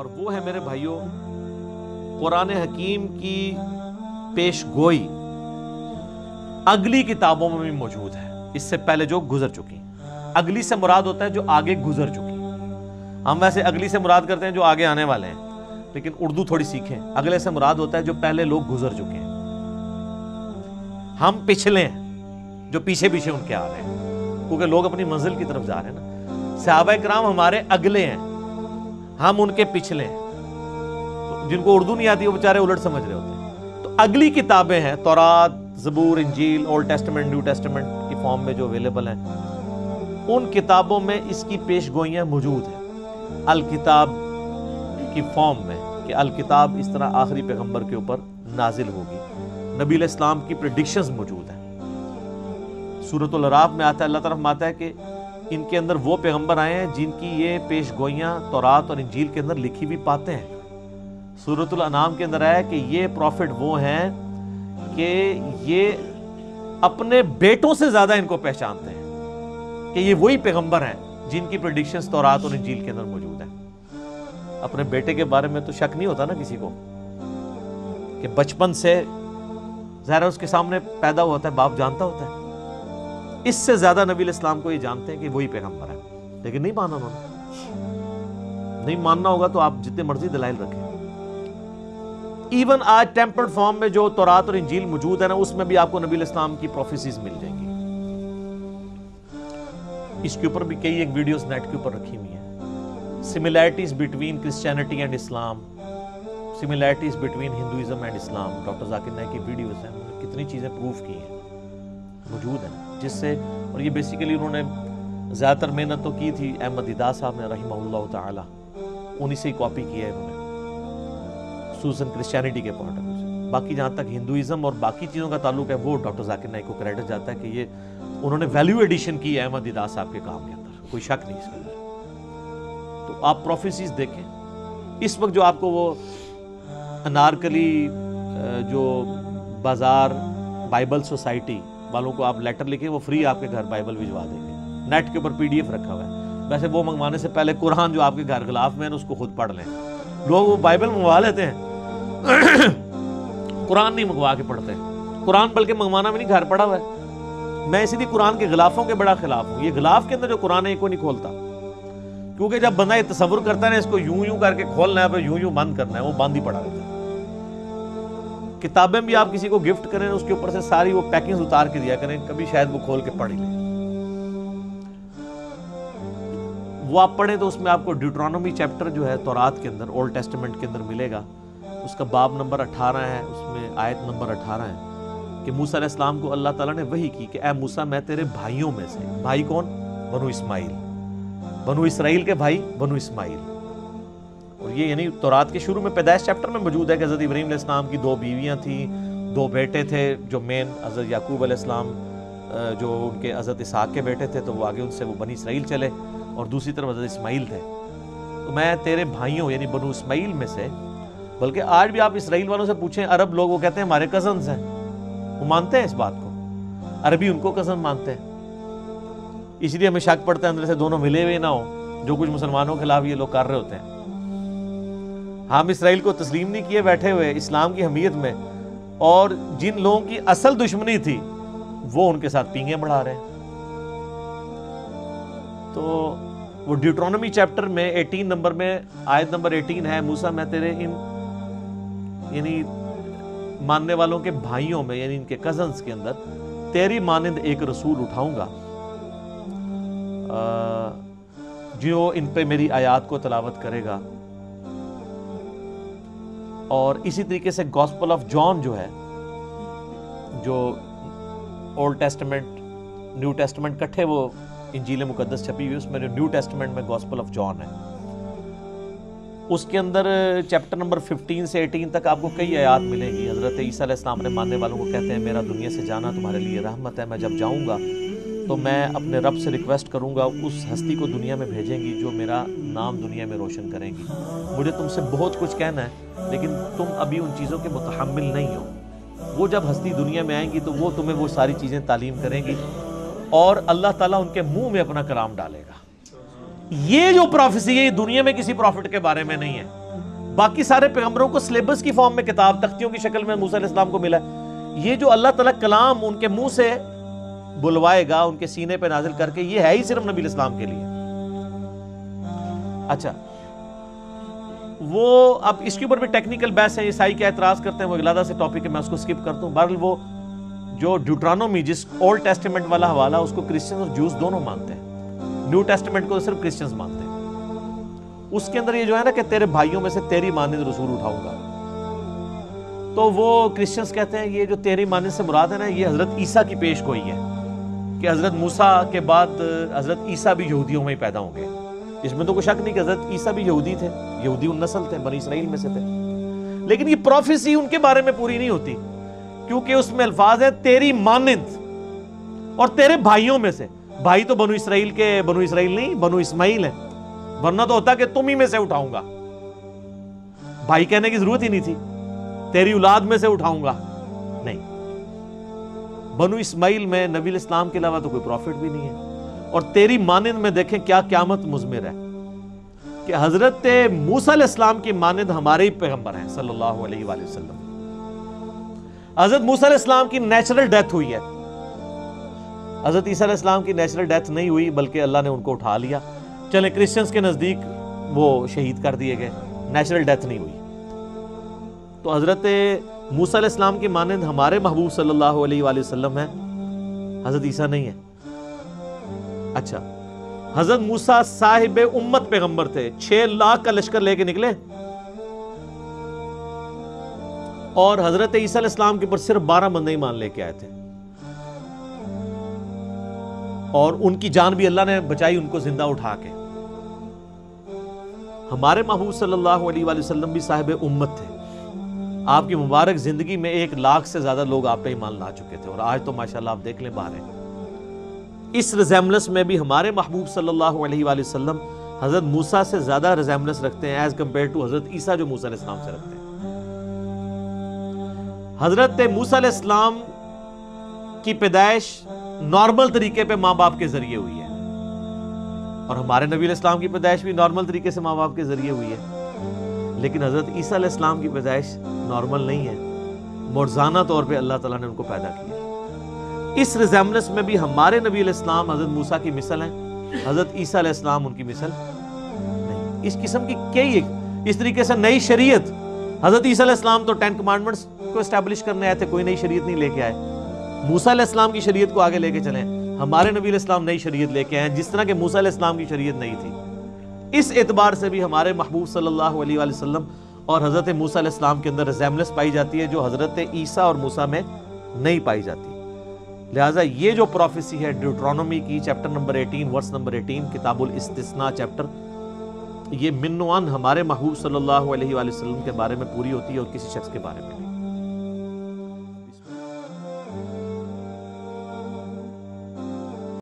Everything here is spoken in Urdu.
اور وہ ہے میرے بھائیوں قرآن حکیم کی پیش گوئی اگلی کتابوں میں بھی موجود ہے، اس سے پہلے جو گزر چکی۔ اگلی سے مراد ہوتا ہے جو آگے گزر چکی۔ ہم ویسے اگلی سے مراد کرتے ہیں جو آگے آنے والے ہیں، لیکن اردو تھوڑی سیکھیں۔ اگلے سے مراد ہوتا ہے جو پہلے لوگ گزر چکے ہیں، ہم پچھلے ہیں جو پیچھے پیچھے ان کے آ رہے ہیں، کیونکہ لوگ اپنی منزل کی طرف جا رہے ہیں نا۔ صحابہ کرام ہمارے اگلے ہیں، ہم ان کے پچھلے ہیں۔ تو جن کو اردو نہیں آتی وہ بیچارے الٹ سمجھ رہے ہوتے ہیں۔ تو اگلی کتابیں ہیں تورات، زبور، انجیل، اولڈ ٹیسٹمنٹ، نیو ٹیسٹمنٹ کی فارم میں جو اویلیبل ہیں، ان کتابوں میں اس کی پیش گوئیاں موجود ہیں الکتاب کی فارم میں، کہ الکتاب اس طرح آخری پیغمبر کے اوپر نازل ہوگی۔ نبی علیہ السلام کی پریڈکشنز موجود ہیں۔ سورۃ الاعراف میں آتا ہے، اللہ تعالیٰ فرماتا ہے کہ ان کے اندر وہ پیغمبر آئے ہیں جن کی یہ پیش گوئیاں تورات اور انجیل کے اندر لکھی ہوئی پاتے ہیں۔ سورۃ الانعام کے اندر آیا ہے کہ یہ پروفٹ وہ ہیں کہ یہ اپنے بیٹوں سے زیادہ ان کو پہچانتے ہیں، کہ یہ وہی پیغمبر ہیں جن کی پریڈکشنز تورات اور انجیل کے اندر موجود ہیں۔ اپنے بیٹے کے بارے میں تو شک نہیں ہوتا نا کسی کو، کہ بچپن سے ظاہر اس کے سامنے پیدا ہوتا ہے، باپ جانتا ہوتا ہے۔ اس سے زیادہ نبی علیہ السلام کو یہ جانتے ہیں کہ وہی پیغمبر ہے، لیکن نہیں مانا انہوں نے۔ نہیں ماننا ہوگا تو آپ جتنے مرضی دلائل رکھیں۔ ایون آج ٹیمپرڈ فارم میں جو تورات اور انجیل موجود ہے نا، اس میں بھی آپ کو نبی علیہ السلام کی پروفیسیز مل جائیں گی۔ اس کے اوپر بھی کئی ایک ویڈیوز نیٹ کے اوپر رکھی ہوئی ہیں۔ Similarities between Christianity and Islam, similarities between Hinduism and Islam, doctor Zakir Naik کی ویڈیوز ہیں، انہوں نے کتنی چیزیں پروف کی ہیں، موجود ہیں، جس سے، اور یہ بیسیکلی انہوں نے زیادہ تر محنت تو کی تھی احمد دیدار صاحب نے رحمہ اللہ تعالی، انہی سے ہی کاپی کیا ہے انہوں نے، خصوصاً کرسچینٹی کے پوائنٹ آف ویو سے۔ باقی جہاں تک ہندوازم اور باقی چیزوں کا تعلق ہے، وہ ڈاکٹر ذاکر نائک کو کریڈٹ جاتا ہے کہ یہ انہوں نے ویلیو ایڈیشن کی ہے احمد دیدار صاحب کے کام کے اندر، کوئی شک نہیں اس کے اندر۔ تو آپ پروفیسیز دیکھیں۔ اس وقت جو آپ کو وہ انارکلی جو بازار بائبل سوسائٹی والوں کو آپ لیٹر لکھیں، وہ فری آپ کے گھر بائبل بھجوا دیں گے، نیٹ کے اوپر PDF رکھا ہوا ہے۔ ویسے وہ منگوانے سے پہلے قرآن جو آپ کے گھر غلاف میں ہے اس کو خود پڑھ لیں۔ لوگ وہ بائبل منگوا لیتے ہیں، قرآن نہیں منگوا کے پڑھتے۔ قرآن بلکہ منگوانا بھی نہیں، گھر پڑا ہوا ہے۔ میں اسی لیے قرآن کے غلافوں کے بڑا خلاف ہوں۔ یہ غلاف کے اندر جو قرآن ہے، یہ کوئی نہیں کھولتا، کیونکہ جب بندہ یہ تصور کرتا ہے نا اس کو یوں کر کے کھولنا ہے، پھر یوں بند کرنا ہے، وہ بند ہی پڑا رہتا ہے۔ کتابیں بھی آپ کسی کو گفٹ کریں، اس کے اوپر سے ساری وہ پیکنگز اتار کے دیا کریں، کبھی شاید وہ کھول کے پڑھ لیں۔ وہ آپ پڑھیں تو اس میں آپ کو ڈیوٹرانومی چیپٹر جو ہے تورات کے اندر، اولڈ ٹیسٹمنٹ کے اندر ملے گا، اس کا باب نمبر 18 ہے، اس میں آیت نمبر 18 ہے کہ موسیٰ علیہ السلام کو اللہ تعالیٰ نے وحی کی کہ اے موسیٰ میں تیرے بھائیوں میں سے، بھائی کون؟ بنو اسماعیل، بنو اسرائیل کے بھائی بنو اسماعیل۔ اور یہ یعنی تورات کے شروع میں پیدائش چیپٹر میں موجود ہے کہ حضرت ابراہیم علیہ السلام کی 2 بیویاں تھیں، 2 بیٹے تھے، جو مین حضرت یعقوب علیہ السلام جو ان کے حضرت اسحاق کے بیٹے تھے، تو وہ آگے ان سے وہ بنی اسرائیل چلے، اور دوسری طرف حضرت اسماعیل تھے۔ تو میں تیرے بھائیوں یعنی بنو اسماعیل میں سے، بلکہ آج بھی آپ اسرائیل والوں سے پوچھیں، عرب لوگ وہ کہتے ہیں ہمارے کزنز ہیں، وہ مانتے ہیں اس بات کو، عربی ان کو کزن مانتے ہیں۔ اس لیے ہمیں شک پڑتا ہے اندر سے دونوں ملے ہوئے نہ ہوں، جو کچھ مسلمانوں کے خلاف یہ لوگ کر رہے ہوتے ہیں۔ ہم اسرائیل کو تسلیم نہیں کیے بیٹھے ہوئے اسلام کی حمیت میں، اور جن لوگوں کی اصل دشمنی تھی وہ ان کے ساتھ پینگیں بڑھا رہے ہیں۔ تو وہ ڈیوٹرانومی چیپٹر میں 18 نمبر میں آیت نمبر 18 ہے، موسیٰ میں تیرے ان یعنی ماننے والوں کے بھائیوں میں یعنی ان کے کزنز کے اندر تیری مانند ایک رسول اٹھاؤں گا جو ان پہ میری آیات کو تلاوت کرے گا۔ اور اسی طریقے سے گاسپل آف جان جو ہے، جو اولڈ ٹیسٹمنٹ نیو ٹیسٹمنٹ کٹھے وہ انجیل مقدس چھپی ہوئی، اس میں جو نیو ٹیسٹمنٹ میں گاسپل آف جان ہے، اس کے اندر چیپٹر نمبر 15 سے 18 تک آپ کو کئی آیات ملیں گی۔ حضرت عیسیٰ علیہ السلام نے ماننے والوں کو کہتے ہیں میرا دنیا سے جانا تمہارے لیے رحمت ہے، میں جب جاؤں گا تو میں اپنے رب سے ریکویسٹ کروں گا اس ہستی کو دنیا میں بھیجیں گی جو میرا نام دنیا میں روشن کریں گی۔ مجھے تم سے بہت کچھ کہنا ہے لیکن تم ابھی ان چیزوں کے متحمل نہیں ہو۔ وہ جب ہستی دنیا میں آئیں گی تو وہ تمہیں وہ ساری چیزیں تعلیم کریں گی، اور اللہ تعالیٰ ان کے منہ میں اپنا کلام ڈالے گا۔ یہ جو پروفیسی ہے یہ دنیا میں کسی پروفٹ کے بارے میں نہیں ہے، باقی سارے پیغمبروں کو سلیبس کی فارم میں کتاب تختیوں کی شکل میں موسیٰ علیہ السلام کو ملا ہے. یہ جو اللہ تعالیٰ کلام ان کے منہ سے بلوائے گا ان کے سینے پہ نازل کر کے، یہ ہے ہی صرف نبی علیہ السلام کے لیے. اچھا وہ اب اس کے اوپر بھی ٹیکنیکل بحث ہے، عیسائی کیا اعتراض کرتے ہیں، وہ علیحدہ سے ٹاپک ہے، میں اس کو سکپ کرتا ہوں. بہرحال وہ جو ڈیوٹرانومی جس اولڈ ٹیسٹیمنٹ والا حوالہ اس کو کرسچنز اور جوز دونوں مانتے ہیں، نیو ٹیسٹیمنٹ کو صرف کرسچنز مانتے ہیں. اس کے اندر یہ جو ہے نا کہ تیرے بھائیوں میں سے تیری مانند رسول اٹھاؤں گا، تو وہ کرسچنز کہتے ہیں یہ جو تیری مانند سے مراد ہے نا، یہ حضرت عیسیٰ کی پیش گوئی ہے کہ حضرت موسیٰ کے بعد حضرت عیسیٰ بھی یہودیوں میں ہی پیدا ہوں گے. اس میں تو کوئی شک نہیں کہ حضرت عیسیٰ بھی یہودی تھے، یہودی ان نسل تھے، بنی اسرائیل میں سے تھے. لیکن یہ پروفیسی ان کے بارے میں پوری نہیں ہوتی، کیونکہ اس میں الفاظ ہے تیری مانند اور تیرے بھائیوں میں سے. بھائی تو بنو اسرائیل کے بنو اسرائیل نہیں، بنو اسماعیل ہیں، ورنہ تو ہوتا کہ تم ہی میں سے اٹھاؤں گا. بھائی کہنے کی ضرورت ہی نہیں تھی، تیری اولاد میں سے اٹھاؤں گا. نہیں، بنو اسماعیل میں نبی الاسلام کے علاوہ تو کوئی پروفٹ بھی نہیں ہے. اور تیری مانند میں دیکھیں کیا قیامت مضمر ہے کہ حضرت موسیٰ علیہ السلام کی مانند ہمارے ہی پیغمبر ہیں صلی اللہ علیہ وآلہ وسلم. حضرت موسیٰ علیہ السلام کی نیچرل ڈیتھ ہوئی ہے، حضرت عیسیٰ علیہ السلام کی نیچرل ڈیتھ نہیں ہوئی، بلکہ اللہ نے ان کو اٹھا لیا. چلیں کرسچنز کے نزدیک وہ شہید کر دیے گئے، نیچرل ڈیتھ نہیں ہوئی. تو حضرت موسیٰ علیہ السلام کی مانند ہمارے محبوب صلی اللہ علیہ وآلہ وسلم ہیں، حضرت عیسیٰ نہیں ہے. اچھا، حضرت موسیٰ صاحب امت پیغمبر تھے، 6 لاکھ کا لشکر لے کے نکلے، اور حضرت عیسیٰ علیہ السلام کے اوپر صرف 12 بندے ایمان لے کے آئے تھے، اور ان کی جان بھی اللہ نے بچائی ان کو زندہ اٹھا کے. ہمارے محبوب صلی اللہ علیہ وآلہ وسلم بھی صاحب امت تھے، آپ کی مبارک زندگی میں 1 لاکھ سے زیادہ لوگ آپ پہ ایمان لا چکے تھے، اور آج تو ماشاءاللہ آپ دیکھ لیں باہر ہیں. اس ریزیمبلنس میں بھی ہمارے محبوب صلی اللہ علیہ وآلہ وسلم حضرت موسیٰ سے زیادہ ریزیمبلنس رکھتے ہیں ایز کمپیئر ٹو حضرت عیسیٰ جو موسیٰ علیہ السلام سے رکھتے ہیں. حضرت موسیٰ علیہ السلام کی پیدائش نارمل طریقے پہ ماں باپ کے ذریعے ہوئی ہے، اور ہمارے نبی علیہ السلام کی پیدائش بھی نارمل طریقے سے ماں باپ کے ذریعے ہوئی ہے. لیکن حضرت عیسیٰ علیہ السلام کی پیدائش نارمل نہیں ہے، معجزانہ طور پہ اللہ تعالیٰ نے ان کو پیدا کیا. اس ریزیمبلنس میں بھی ہمارے نبی علیہ السلام حضرت موسیٰ کی مثل ہیں، حضرت عیسیٰ علیہ السلام ان کی مثل نہیں. اس قسم کی کئی اس طریقے سے نئی شریعت، حضرت عیسیٰ علیہ السلام تو 10 کمانڈمنٹس کو اسٹیبلش کرنے آئے تھے، کوئی نئی شریعت نہیں لے کے آئے. موسیٰ علیہ السلام کی شریعت کو آگے لے کے چلیں، ہمارے نبی علیہ السلام نئی شریعت لے کے آئے جس طرح کہ موسیٰ علیہ السلام کی شریعت نہیں تھی. اس اعتبار سے بھی ہمارے محبوب صلی اللہ علیہ وآلہ وسلم اور حضرت موسیٰ علیہ السلام کے اندر ریزیمبلنس پائی جاتی ہے جو حضرت عیسیٰ اور موسیٰ میں نہیں پائی جاتی. لہٰذا یہ جو پروفیسی ہے ڈیوٹرانومی کی چیپٹر نمبر 18 ورس نمبر 18 کتاب الاستثناء چیپٹر، یہ من و عن ہمارے محبوب صلی اللہ علیہ وآلہ وسلم کے بارے میں پوری ہوتی ہے اور کسی شخص کے بارے میں نہیں.